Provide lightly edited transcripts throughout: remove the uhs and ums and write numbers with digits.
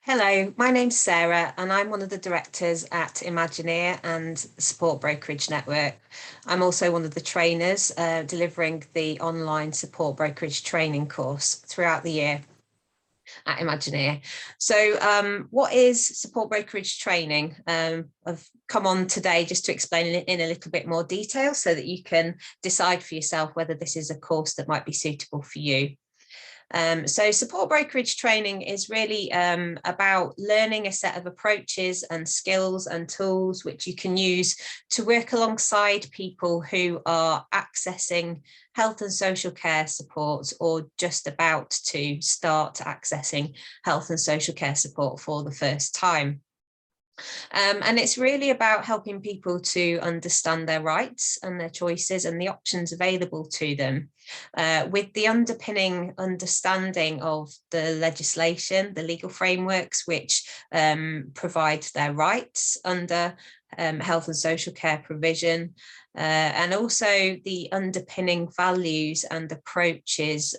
Hello, my name's Sarah and I'm one of the directors at Imagineer and Support Brokerage Network. I'm also one of the trainers delivering the online Support Brokerage training course throughout the year at Imagineer. So what is Support Brokerage training? I've come on today just to explain it in a little bit more detail so that you can decide for yourself whether this is a course that might be suitable for you. So support brokerage training is really about learning a set of approaches and skills and tools which you can use to work alongside people who are accessing health and social care support or just about to start accessing health and social care support for the first time. And it's really about helping people to understand their rights and their choices and the options available to them with the underpinning understanding of the legislation, the legal frameworks which provide their rights under health and social care provision, and also the underpinning values and approaches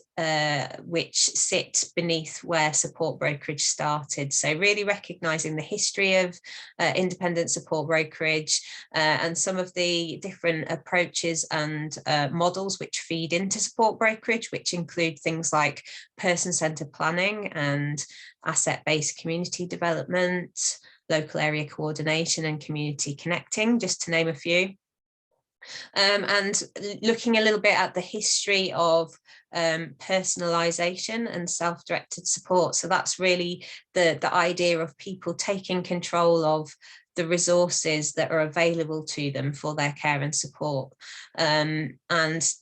which sit beneath where support brokerage started. So really recognising the history of independent support brokerage and some of the different approaches and models which feed into support brokerage, which include things like person-centred planning and asset-based community development, local area coordination and community connecting, just to name a few. And looking a little bit at the history of personalisation and self-directed support. So that's really the idea of people taking control of the resources that are available to them for their care and support, and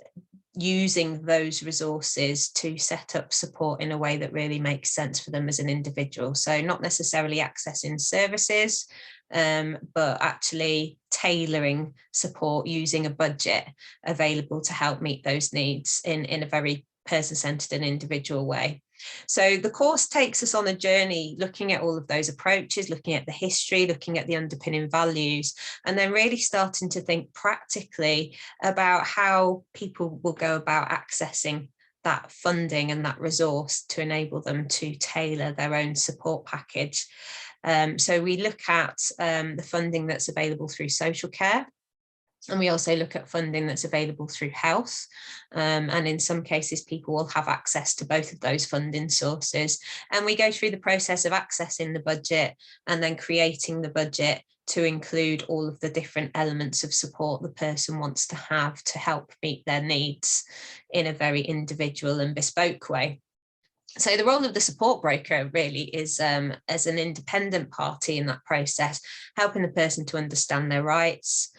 using those resources to set up support in a way that really makes sense for them as an individual. So not necessarily accessing services, but actually tailoring support using a budget available to help meet those needs in a very person-centred and individual way. So the course takes us on a journey looking at all of those approaches, looking at the history, looking at the underpinning values, and then really starting to think practically about how people will go about accessing that funding and that resource to enable them to tailor their own support package. So we look at the funding that's available through social care. And we also look at funding that's available through health. And in some cases, people will have access to both of those funding sources. And we go through the process of accessing the budget and then creating the budget to include all of the different elements of support the person wants to have to help meet their needs in a very individual and bespoke way. So the role of the support broker really is as an independent party in that process, helping the person to understand their rights,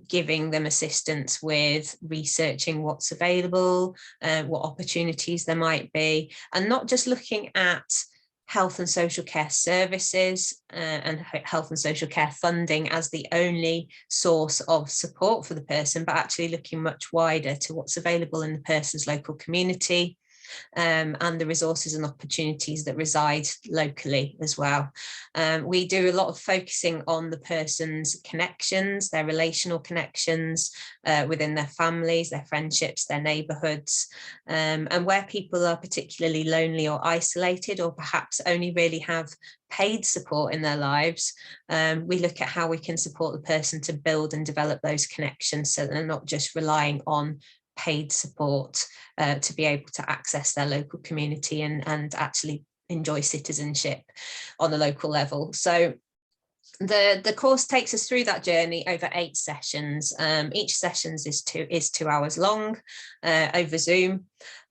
giving them assistance with researching what's available, what opportunities there might be, and not just looking at health and social care services and health and social care funding as the only source of support for the person, but actually looking much wider to what's available in the person's local community, and the resources and opportunities that reside locally as well. We do a lot of focusing on the person's connections, their relational connections within their families, their friendships, their neighbourhoods, and where people are particularly lonely or isolated, or perhaps only really have paid support in their lives, we look at how we can support the person to build and develop those connections so that they're not just relying on paid support to be able to access their local community and actually enjoy citizenship on a local level. So the course takes us through that journey over 8 sessions. Each session is 2 hours long over Zoom.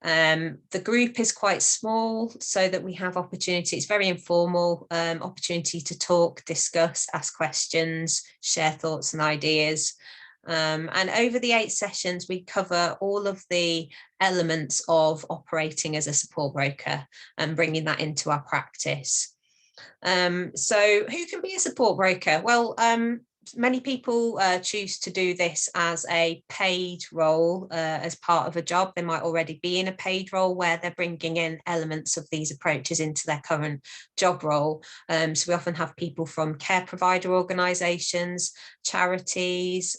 The group is quite small so that we have opportunity. It's very informal, opportunity to talk, discuss, ask questions, share thoughts and ideas. And over the 8 sessions, we cover all of the elements of operating as a support broker and bringing that into our practice. So who can be a support broker? Well, many people choose to do this as a paid role as part of a job. They might already be in a paid role where they're bringing in elements of these approaches into their current job role. So we often have people from care provider organisations, charities,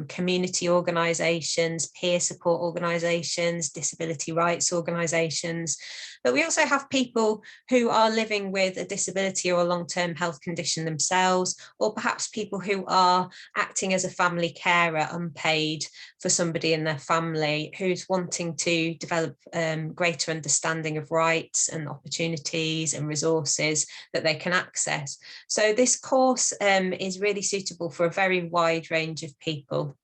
community organisations, peer support organisations, disability rights organisations. But we also have people who are living with a disability or a long-term health condition themselves, or perhaps people who are acting as a family carer unpaid for somebody in their family who's wanting to develop greater understanding of rights and opportunities and resources that they can access. So this course is really suitable for a very wide range of people.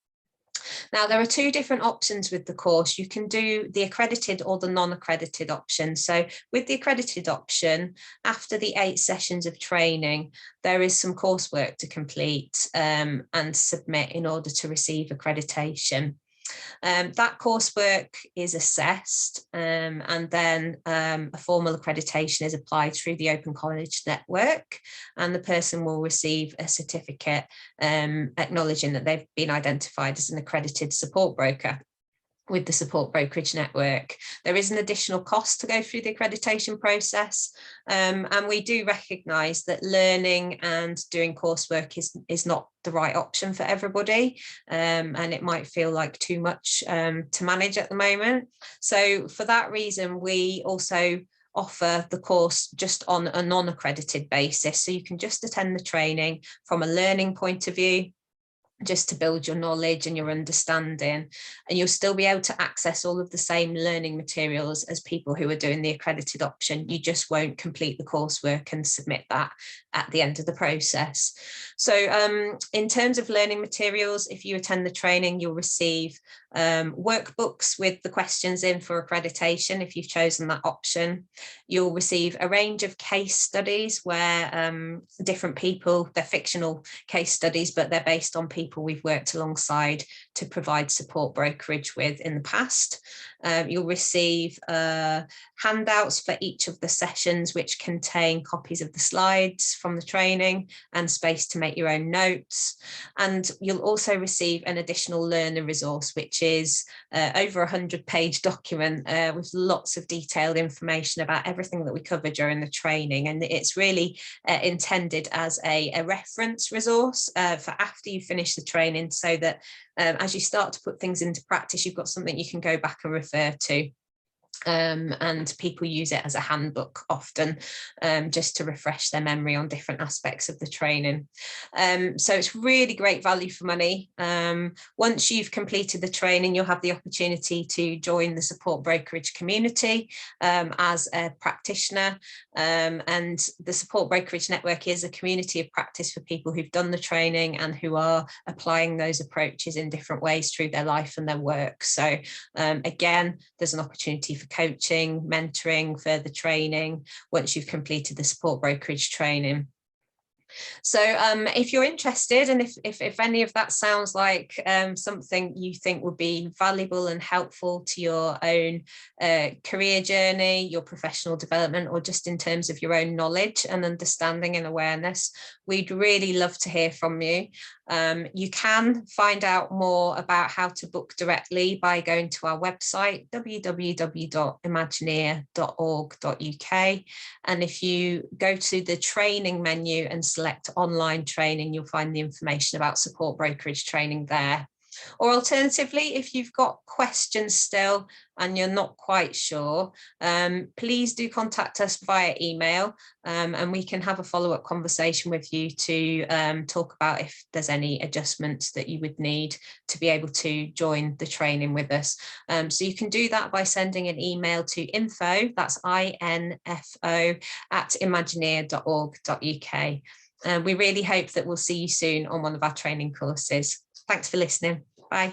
Now, there are two different options with the course. You can do the accredited or the non-accredited option. So with the accredited option, after the 8 sessions of training, there is some coursework to complete and submit in order to receive accreditation. That coursework is assessed and then a formal accreditation is applied through the Open College Network, and the person will receive a certificate acknowledging that they've been identified as an accredited support broker with the Support Brokerage Network. There is an additional cost to go through the accreditation process, and we do recognise that learning and doing coursework is not the right option for everybody, and it might feel like too much to manage at the moment. So for that reason, we also offer the course just on a non-accredited basis. So you can just attend the training from a learning point of view, just to build your knowledge and your understanding, and you'll still be able to access all of the same learning materials as people who are doing the accredited option. You just won't complete the coursework and submit that at the end of the process. So in terms of learning materials, if you attend the training, you'll receive workbooks with the questions in for accreditation if you've chosen that option. You'll receive a range of case studies where different people, they're fictional case studies, but they're based on people we've worked alongside to provide support brokerage with in the past. You'll receive handouts for each of the sessions, which contain copies of the slides from the training and space to make your own notes. And you'll also receive an additional learner resource, which is over a 100-page document with lots of detailed information about everything that we cover during the training. And it's really intended as a reference resource for after you finish the training, so that as you start to put things into practice, you've got something you can go back and refer to. And people use it as a handbook often, just to refresh their memory on different aspects of the training. So it's really great value for money. Once you've completed the training, you'll have the opportunity to join the support brokerage community as a practitioner. And the Support Brokerage Network is a community of practice for people who've done the training and who are applying those approaches in different ways through their life and their work. So again, there's an opportunity for coaching, mentoring, further training once you've completed the support brokerage training. So if you're interested, and if any of that sounds like something you think would be valuable and helpful to your own career journey, your professional development, or just in terms of your own knowledge and understanding and awareness, we'd really love to hear from you. You can find out more about how to book directly by going to our website, www.imagineer.org.uk. And if you go to the training menu and select online training, you'll find the information about support brokerage training there. Or alternatively, if you've got questions still and you're not quite sure, please do contact us via email, and we can have a follow-up conversation with you to talk about if there's any adjustments that you would need to be able to join the training with us. So you can do that by sending an email to info, that's INFO, @imagineer.org.uk. We really hope that we'll see you soon on one of our training courses. Thanks for listening. Bye.